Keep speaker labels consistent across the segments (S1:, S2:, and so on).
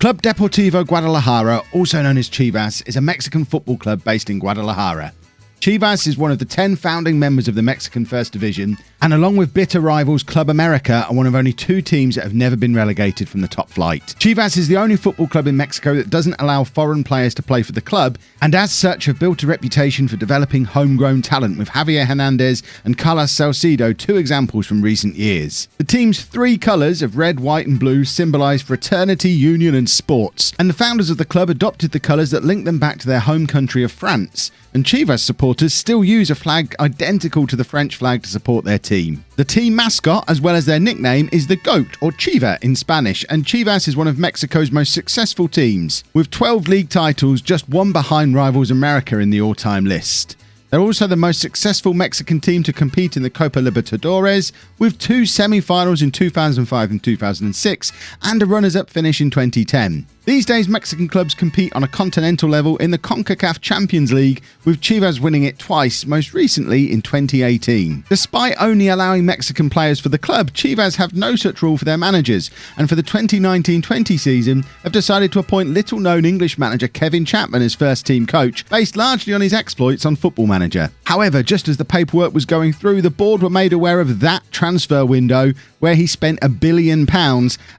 S1: Club Deportivo Guadalajara, also known as Chivas, is a Mexican football club based in Guadalajara. Chivas is one of the 10 founding members of the Mexican First Division, and along with bitter rivals Club America, are one of only 2 teams that have never been relegated from the top flight. Chivas is the only football club in Mexico that doesn't allow foreign players to play for the club, and as such have built a reputation for developing homegrown talent, with Javier Hernandez and Carlos Salcido 2 examples from recent years. The team's 3 colours of red, white and blue symbolise fraternity, union and sports, and the founders of the club adopted the colours that link them back to their home country of France, and Chivas supporters still use a flag identical to the French flag to support their team. The team mascot, as well as their nickname, is the goat, or chiva in Spanish, and Chivas is one of Mexico's most successful teams, with 12 league titles, just 1 behind rivals America in the all-time list. They're also the most successful Mexican team to compete in the Copa Libertadores, with 2 semi-finals in 2005 and 2006, and a runners-up finish in 2010. These days, Mexican clubs compete on a continental level in the CONCACAF Champions League, with Chivas winning it twice, most recently in 2018. Despite only allowing Mexican players for the club, Chivas have no such rule for their managers, and for the 2019-20 season have decided to appoint little-known English manager Kevin Chapman as first-team coach, based largely on his exploits on Football Manager. However, just as the paperwork was going through, the board were made aware of that transfer window, where he spent £1 billion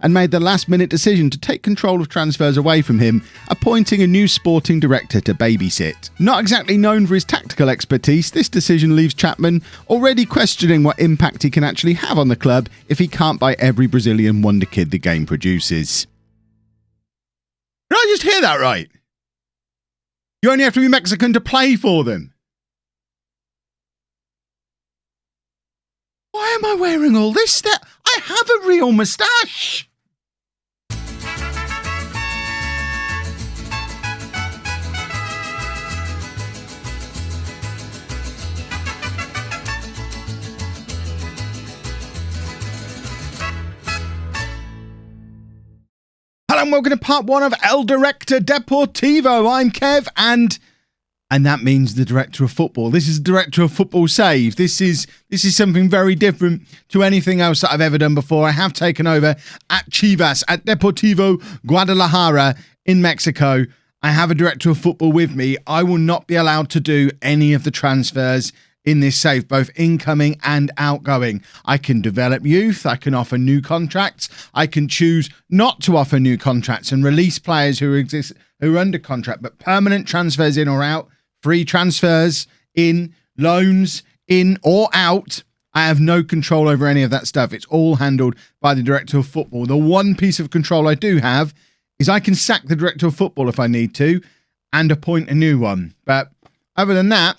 S1: and made the last-minute decision to take control of transfers away from him, appointing a new sporting director to babysit. Not exactly known for his tactical expertise, this decision leaves Chapman already questioning what impact he can actually have on the club if he can't buy every Brazilian wonder kid the game produces. Did I just hear that right? You only have to be Mexican to play for them. Why am I wearing all this? I have a real moustache. Hello and welcome to part 1 of El Director Deportivo. I'm Kev and that means the director of football. This is the director of football save. This is something very different to anything else that I've ever done before. I have taken over at Chivas, at Deportivo Guadalajara in Mexico. I have a director of football with me. I will not be allowed to do any of the transfers in this save, both incoming and outgoing. I can develop youth, I can offer new contracts, I can choose not to offer new contracts and release players who are under contract, but permanent transfers in or out, free transfers in, loans in or out, I have no control over any of that stuff. It's all handled by the director of football. The one piece of control I do have is I can sack the director of football if I need to and appoint a new one. But other than that,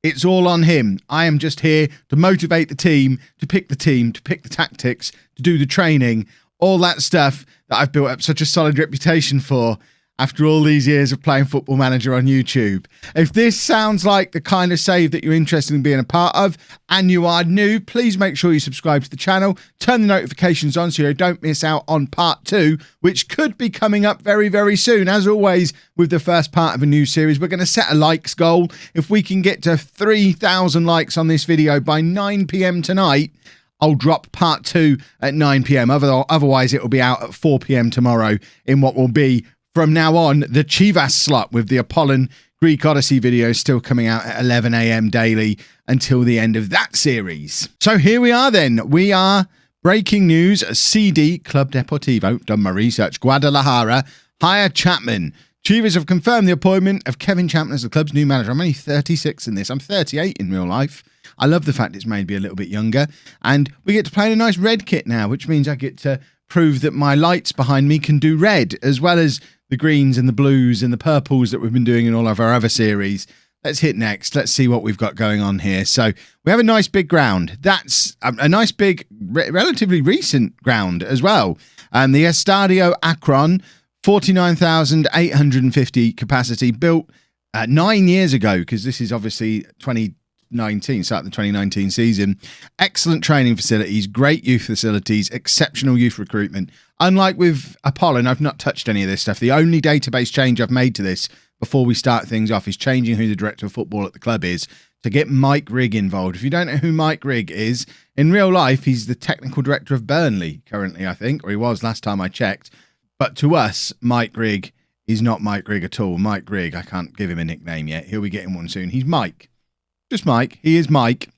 S1: it's all on him. I am just here to motivate the team, to pick the tactics, to do the training, all that stuff that I've built up such a solid reputation for after all these years of playing Football Manager on YouTube. If this sounds like the kind of save that you're interested in being a part of and you are new, please make sure you subscribe to the channel, turn the notifications on so you don't miss out on part 2, which could be coming up very, very soon. As always, with the first part of a new series, we're going to set a likes goal. If we can get to 3,000 likes on this video by 9 p.m. tonight, I'll drop part 2 at 9 p.m. Otherwise, it will be out at 4 p.m. tomorrow in what will be, from now on, the Chivas slot, with the Apollon Greek Odyssey videos still coming out at 11 a.m. daily until the end of that series. So here we are then. We are breaking news. CD Club Deportivo, done my research, Guadalajara, hire Chapman. Chivas have confirmed the appointment of Kevin Chapman as the club's new manager. I'm only 36 in this. I'm 38 in real life. I love the fact it's made me a little bit younger. And we get to play in a nice red kit now, which means I get to prove that my lights behind me can do red, as well as the greens and the blues and the purples that we've been doing in all of our other series. Let's hit next. Let's see what we've got going on here. So we have a nice big ground. That's a nice big, relatively recent ground as well. The Estadio Akron, 49,850 capacity, built 9 years ago, because this is obviously 2019, start the 2019 season. Excellent training facilities, great youth facilities, exceptional youth recruitment. Unlike with Apollon, I've not touched any of this stuff. The only database change I've made to this before we start things off is changing who the director of football at the club is to get Mike Rigg involved. If you don't know who Mike Rigg is, in real life, he's the technical director of Burnley currently, I think, or he was last time I checked. But to us, Mike Grigg is not Mike Grigg at all. Mike Grigg, I can't give him a nickname yet. He'll be getting one soon. He's Mike. Just Mike. He is Mike.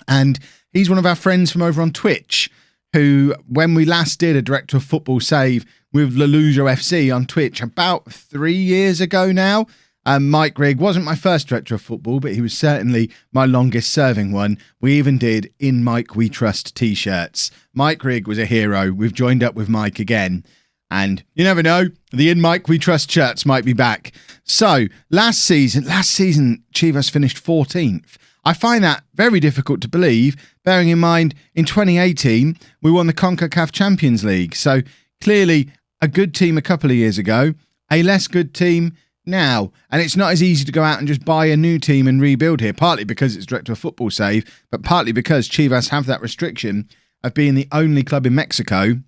S1: And he's one of our friends from over on Twitch, who, when we last did a Director of Football save with lollujo FC on Twitch about 3 years ago now, Mike Grigg wasn't my first Director of Football, but he was certainly my longest serving one. We even did In Mike We Trust t-shirts. Mike Grigg was a hero. We've joined up with Mike again. And you never know, the In Mike We Trust shirts might be back. So last season, Chivas finished 14th. I find that very difficult to believe, bearing in mind in 2018, we won the CONCACAF Champions League. So clearly a good team a couple of years ago, a less good team now. And it's not as easy to go out and just buy a new team and rebuild here, partly because it's Director of Football save, but partly because Chivas have that restriction of being the only club in Mexico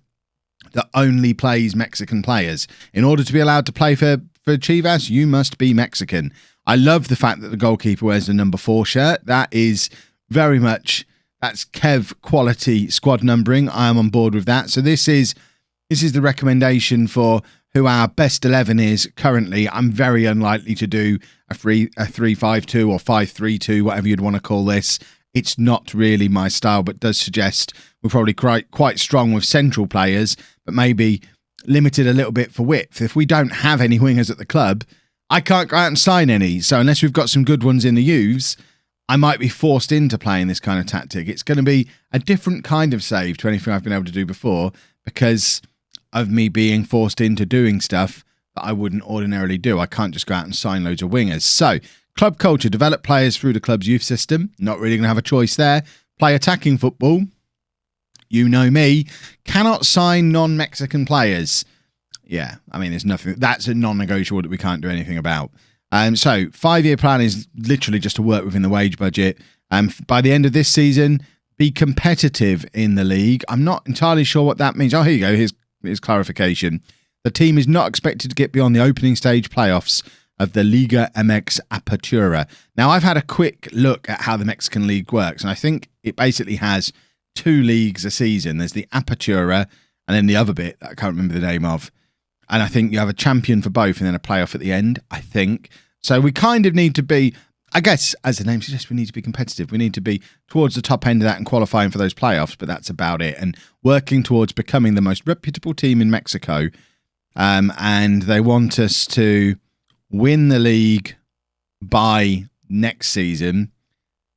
S1: that only plays Mexican players. In order to be allowed to play for Chivas, you must be Mexican. I love the fact that the goalkeeper wears the number 4 shirt. That is very much, that's Kev quality squad numbering. I am on board with that. So this is the recommendation for who our best 11 is currently. I'm very unlikely to do a 3-5-2 or 5-3-2, whatever you'd want to call this. It's not really my style, but does suggest we're probably quite strong with central players, but maybe limited a little bit for width. If we don't have any wingers at the club, I can't go out and sign any. So unless we've got some good ones in the youths, I might be forced into playing this kind of tactic. It's going to be a different kind of save to anything I've been able to do before because of me being forced into doing stuff that I wouldn't ordinarily do. I can't just go out and sign loads of wingers. So club culture, develop players through the club's youth system. Not really going to have a choice there. Play attacking football. You know me. Cannot sign non-Mexican players. Yeah, I mean, there's nothing. That's a non-negotiable that we can't do anything about. So 5-year plan is literally just to work within the wage budget. By the end of this season, be competitive in the league. I'm not entirely sure what that means. Oh, here you go. Here's clarification. The team is not expected to get beyond the opening stage playoffs of the Liga MX Apertura. Now, I've had a quick look at how the Mexican League works, and I think it basically has 2 leagues a season. There's the Apertura, and then the other bit that I can't remember the name of. And I think you have a champion for both and then a playoff at the end, I think. So we kind of need to be, I guess, as the name suggests, we need to be competitive. We need to be towards the top end of that and qualifying for those playoffs, but that's about it. And working towards becoming the most reputable team in Mexico. And they want us to win the league by next season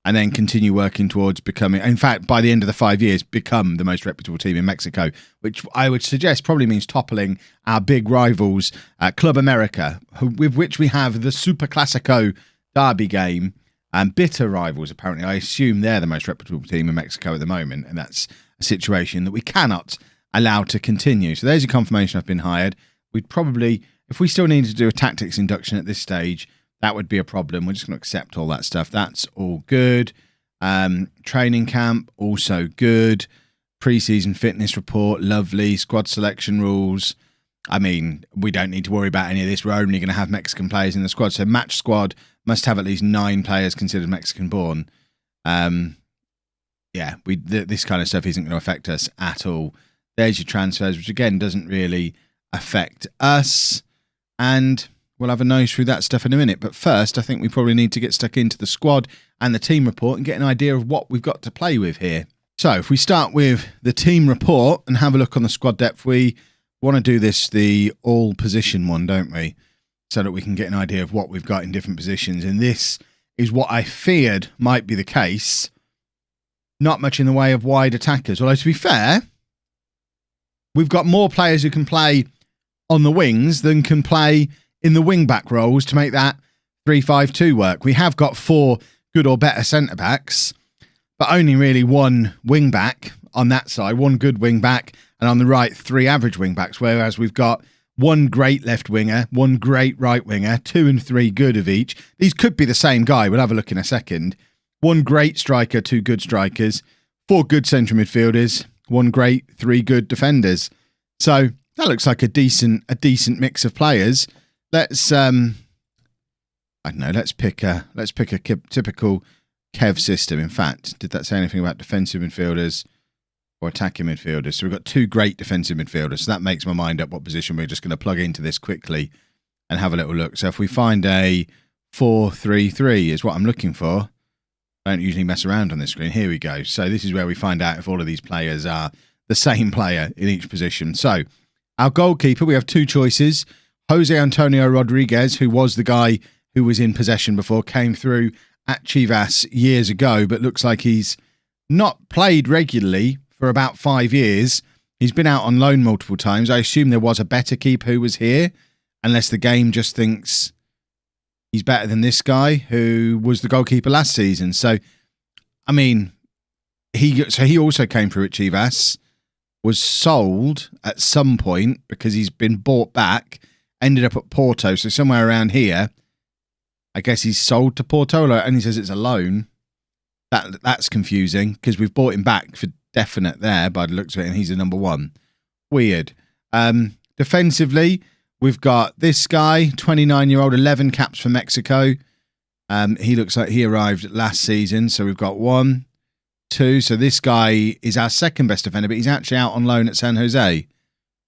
S1: and then continue working towards becoming, in fact, by the end of the 5 years, become the most reputable team in Mexico, which I would suggest probably means toppling our big rivals, Club America, with which we have the Super Clasico derby game, and bitter rivals, apparently. I assume they're the most reputable team in Mexico at the moment, and that's a situation that we cannot allow to continue. So there's your confirmation I've been hired. We'd probably, if we still needed to do a tactics induction at this stage, that would be a problem. We're just going to accept all that stuff. That's all good. Training camp, also good. Pre-season fitness report, lovely. Squad selection rules. I mean, we don't need to worry about any of this. We're only going to have Mexican players in the squad. So match squad must have at least 9 players considered Mexican-born. This kind of stuff isn't going to affect us at all. There's your transfers, which again doesn't really affect us. And we'll have a nose through that stuff in a minute. But first, I think we probably need to get stuck into the squad and the team report and get an idea of what we've got to play with here. So if we start with the team report and have a look on the squad depth, we want to do this the all position one, don't we? So that we can get an idea of what we've got in different positions. And this is what I feared might be the case. Not much in the way of wide attackers. Although to be fair, we've got more players who can play on the wings than can play in the wing-back roles to make that 3-5-2 work. We have got 4 good or better centre-backs, but only really 1 wing-back on that side, 1 good wing-back, and on the right, 3 average wing-backs, whereas we've got 1 great left winger, 1 great right winger, 2 and 3 good of each. These could be the same guy. We'll have a look in a second. 1 great striker, 2 good strikers, 4 good central midfielders, 1 great, 3 good defenders. So that looks like a decent mix of players. Let's let's pick a typical Kev system. In fact, did that say anything about defensive midfielders? or attacking midfielders. So we've got 2 great defensive midfielders. So that makes my mind up what position we're just going to plug into this quickly and have a little look. So if we find a 4-3-3 is what I'm looking for. I don't usually mess around on this screen. Here we go. So this is where we find out if all of these players are the same player in each position. So our goalkeeper, we have 2 choices. Jose Antonio Rodriguez, who was the guy who was in possession before, came through at Chivas years ago, but looks like he's not played regularly for about 5 years. He's been out on loan multiple times. I assume there was a better keeper who was here, unless the game just thinks he's better than this guy who was the goalkeeper last season. So, I mean, he also came through at Chivas, was sold at some point because he's been bought back, ended up at Porto, so somewhere around here. I guess he's sold to Porto, and he says it's a loan. That's confusing because we've bought him back for definite there by the looks of it, and he's the number 1. Weird. Defensively, we've got this guy, 29-year-old, 11 caps for Mexico. He looks like he arrived last season, so we've got 1, 2. So this guy is our second best defender, but he's actually out on loan at San Jose,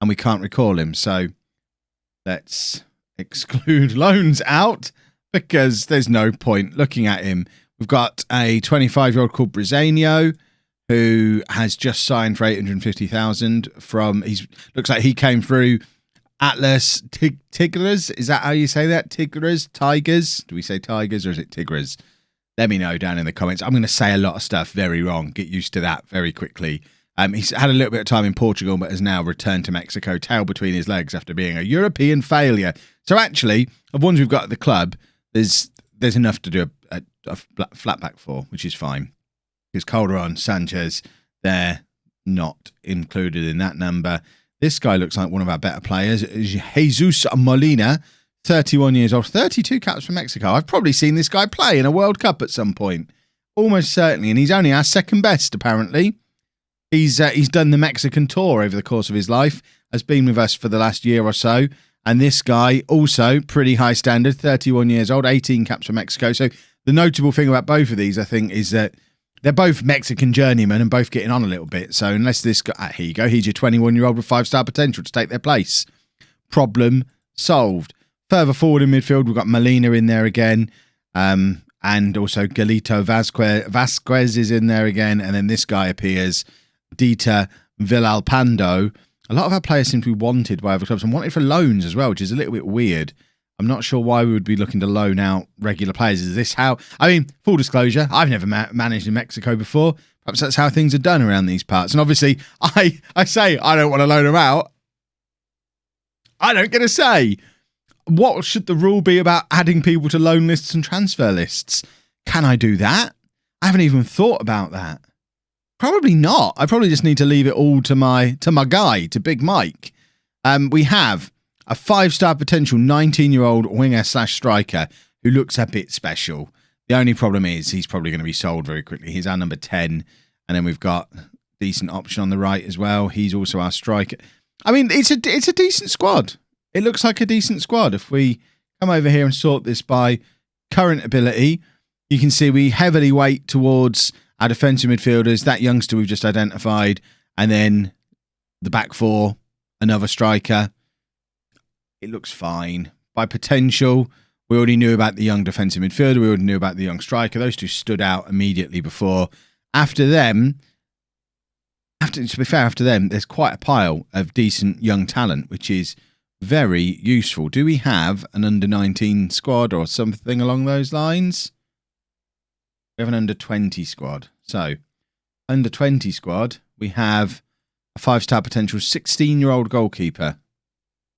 S1: and we can't recall him. So let's exclude loans out because there's no point looking at him. We've got a 25-year-old called Briseño who has just signed for 850,000 from. Looks like he came through Atlas Tigres. Is that how you say that? Tigers? Do we say Tigers or is it Tigres? Let me know down in the comments. I'm going to say a lot of stuff very wrong. Get used to that very quickly. He's had a little bit of time in Portugal, but has now returned to Mexico, tail between his legs after being a European failure. So actually, of ones we've got at the club, there's enough to do a flat back for, which is fine. Because Calderon, Sanchez, they're not included in that number. This guy looks like one of our better players. Jesus Molina, 31 years old, 32 caps for Mexico. I've probably seen this guy play in a World Cup at some point. Almost certainly. And he's only our second best, apparently. He's done the Mexican tour over the course of his life, has been with us for the last year or so. And this guy, also pretty high standard, 31 years old, 18 caps for Mexico. So the notable thing about both of these, I think, is that they're both Mexican journeymen and both getting on a little bit. So unless this guy, here you go, he's your 21-year-old with 5-star potential to take their place. Problem solved. Further forward in midfield, we've got Molina in there again. And also Galito Vasquez is in there again. And then this guy appears, Dieter Villalpando. A lot of our players seem to be wanted by other clubs and wanted for loans as well, which is a little bit weird. I'm not sure why we would be looking to loan out regular players. Is this how... I mean, full disclosure, I've never managed in Mexico before. Perhaps that's how things are done around these parts. And obviously, I say I don't want to loan them out. I don't get a say. What should the rule be about adding people to loan lists and transfer lists? Can I do that? I haven't even thought about that. Probably not. I probably just need to leave it all to my guy, to Big Mike. We have a 5-star potential 19-year-old winger/striker who looks a bit special. The only problem is he's probably going to be sold very quickly. He's our number 10. And then we've got a decent option on the right as well. He's also our striker. I mean, it's a decent squad. It looks like a decent squad. If we come over here and sort this by current ability, you can see we heavily weight towards our defensive midfielders, that youngster we've just identified, and then the back 4, another striker. It looks fine. By potential, we already knew about the young defensive midfielder. We already knew about the young striker. Those two stood out immediately before. After them, to be fair, after them, there's quite a pile of decent young talent, which is very useful. Do we have an under-19 squad or something along those lines? We have an under-20 squad. So, under-20 squad, we have a 5-star potential 16-year-old goalkeeper.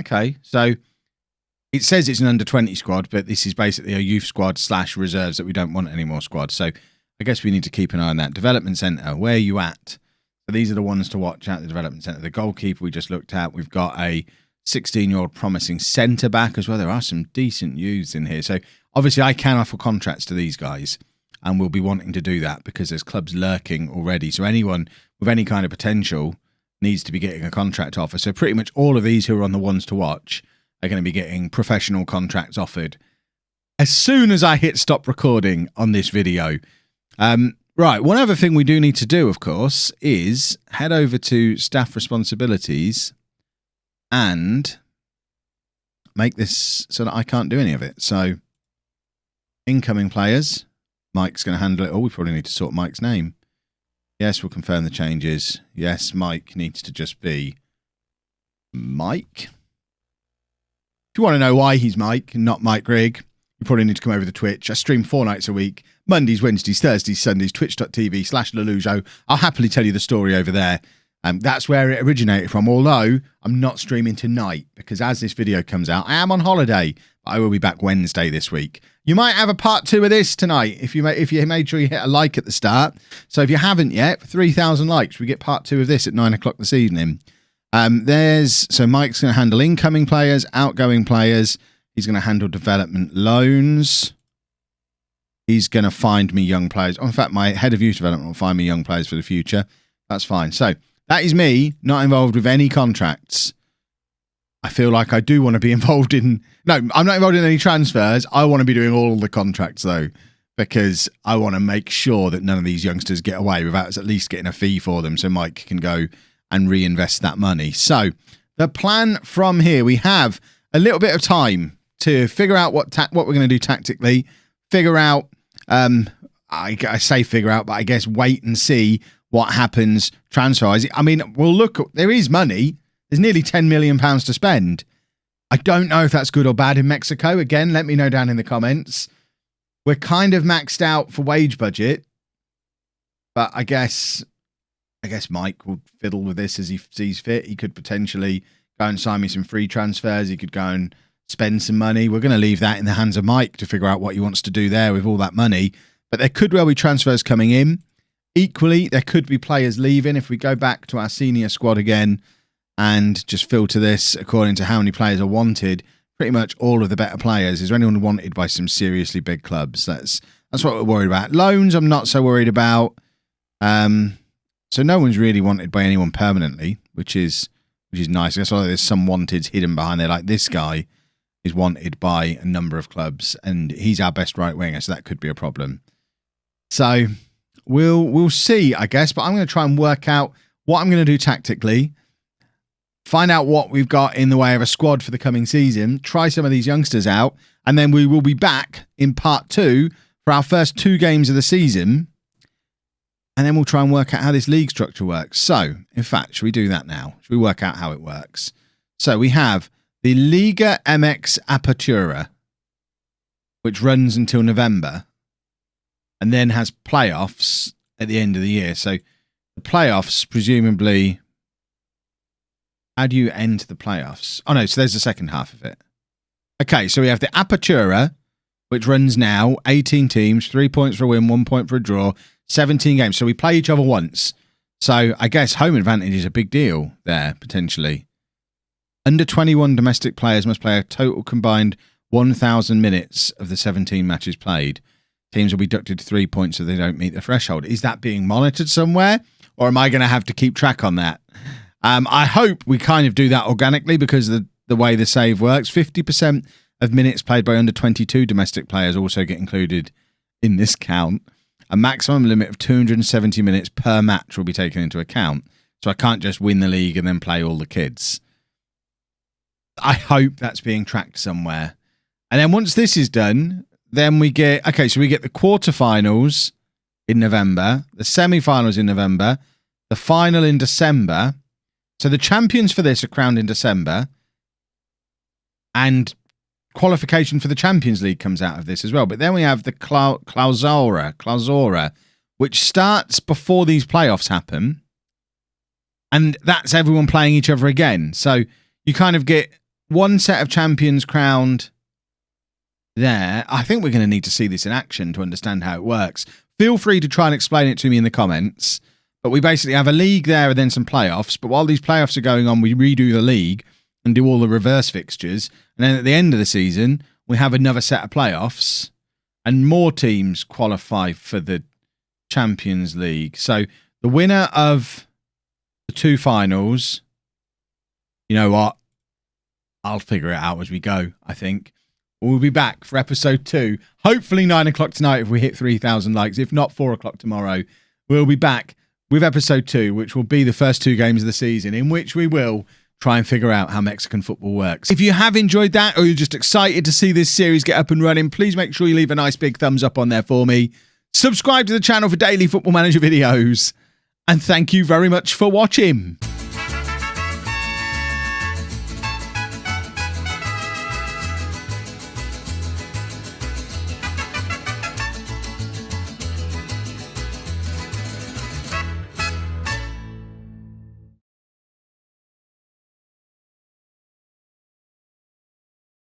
S1: Okay, so it says it's an under-20 squad, but this is basically a youth squad / reserves that we don't want anymore squad. So, I guess we need to keep an eye on that. Development centre, where are you at? So, these are the ones to watch at the development centre. The goalkeeper we just looked at, we've got a 16-year-old promising centre-back as well. There are some decent youths in here. So, obviously, I can offer contracts to these guys, and we'll be wanting to do that because there's clubs lurking already. So, anyone with any kind of potential needs to be getting a contract offer. So, pretty much all of these who are on the ones to watch are going to be getting professional contracts offered as soon as I hit stop recording on this video. Right, one other thing we do need to do, of course, is head over to staff responsibilities and make this so that I can't do any of it. So, incoming players, Mike's going to handle it all. We probably need to sort Mike's name. Yes, we'll confirm the changes. Yes, Mike needs to just be Mike. If you want to know why he's Mike and not Mike Grigg, you probably need to come over to Twitch. I stream 4 nights a week. Mondays, Wednesdays, Thursdays, Sundays, twitch.tv/lollujo. I'll happily tell you the story over there. That's where it originated from, although I'm not streaming tonight because as this video comes out, I am on holiday. I will be back Wednesday this week. You might have a part 2 of this tonight if you made sure you hit a like at the start. So if you haven't yet, 3,000 likes, we get part 2 of this at 9 o'clock this evening. So Mike's going to handle incoming players, outgoing players. He's going to handle development loans. He's going to find me young players. In fact, my head of youth development will find me young players for the future. That's fine. So that is me, not involved with any contracts. I feel like I do want to be involved in... No, I'm not involved in any transfers. I want to be doing all the contracts, though, because I want to make sure that none of these youngsters get away without us at least getting a fee for them so Mike can go and reinvest that money. So the plan from here, we have a little bit of time to figure out what we're going to do tactically, figure out, I say figure out, but I guess wait and see what happens transfer-wise. I mean, we'll look, there is money. There's nearly £10 million to spend. I don't know if that's good or bad in Mexico. Again, let me know down in the comments. We're kind of maxed out for wage budget, but I guess Mike will fiddle with this as he sees fit. He could potentially go and sign me some free transfers. He could go and spend some money. We're going to leave that in the hands of Mike to figure out what he wants to do there with all that money. But there could well be transfers coming in. Equally, there could be players leaving. If we go back to our senior squad again and just filter this according to how many players are wanted, pretty much all of the better players. Is there anyone wanted by some seriously big clubs? That's what we're worried about. Loans, I'm not so worried about. So no one's really wanted by anyone permanently, which is nice. I guess there's some wanteds hidden behind there, like this guy is wanted by a number of clubs, and he's our best right winger, so that could be a problem. So we'll see, I guess, but I'm going to try and work out what I'm going to do tactically, find out what we've got in the way of a squad for the coming season, try some of these youngsters out, and then we will be back in part 2 for our first 2 games of the season, and then we'll try and work out how this league structure works. So, in fact, should we do that now? Should we work out how it works? So we have the Liga MX Apertura, which runs until November, and then has playoffs at the end of the year. So the playoffs, presumably... How do you end the playoffs? Oh, no, so there's the second half of it. Okay, so we have the Apertura, which runs now, 18 teams, 3 points for a win, 1 point for a draw, 17 games. So we play each other once. So I guess home advantage is a big deal there, potentially. Under 21 domestic players must play a total combined 1,000 minutes of the 17 matches played. Teams will be deducted 3 points if they don't meet the threshold. Is that being monitored somewhere? Or am I going to have to keep track on that? I hope we kind of do that organically because of the way the save works. 50% of minutes played by under 22 domestic players also get included in this count. A maximum limit of 270 minutes per match will be taken into account. So I can't just win the league and then play all the kids. I hope that's being tracked somewhere. And then once this is done, then we get... Okay, so we get the quarterfinals in November, the semi-finals in November, the final in December. So the champions for this are crowned in December, and qualification for the Champions League comes out of this as well. But then we have the Clausura, which starts before these playoffs happen, and that's everyone playing each other again. So you kind of get one set of champions crowned there. I think we're going to need to see this in action to understand how it works. Feel free to try and explain it to me in the comments. But we basically have a league there and then some playoffs. But while these playoffs are going on, we redo the league and do all the reverse fixtures. And then at the end of the season, we have another set of playoffs and more teams qualify for the Champions League. So the winner of the 2 finals, you know what? I'll figure it out as we go, I think. We'll be back for episode 2. Hopefully 9 o'clock tonight if we hit 3,000 likes. If not, 4 o'clock tomorrow. We'll be back with episode 2, which will be the first 2 games of the season, in which we will try and figure out how Mexican football works. If you have enjoyed that, or you're just excited to see this series get up and running, please make sure you leave a nice big thumbs up on there for me. Subscribe to the channel for daily Football Manager videos. And thank you very much for watching.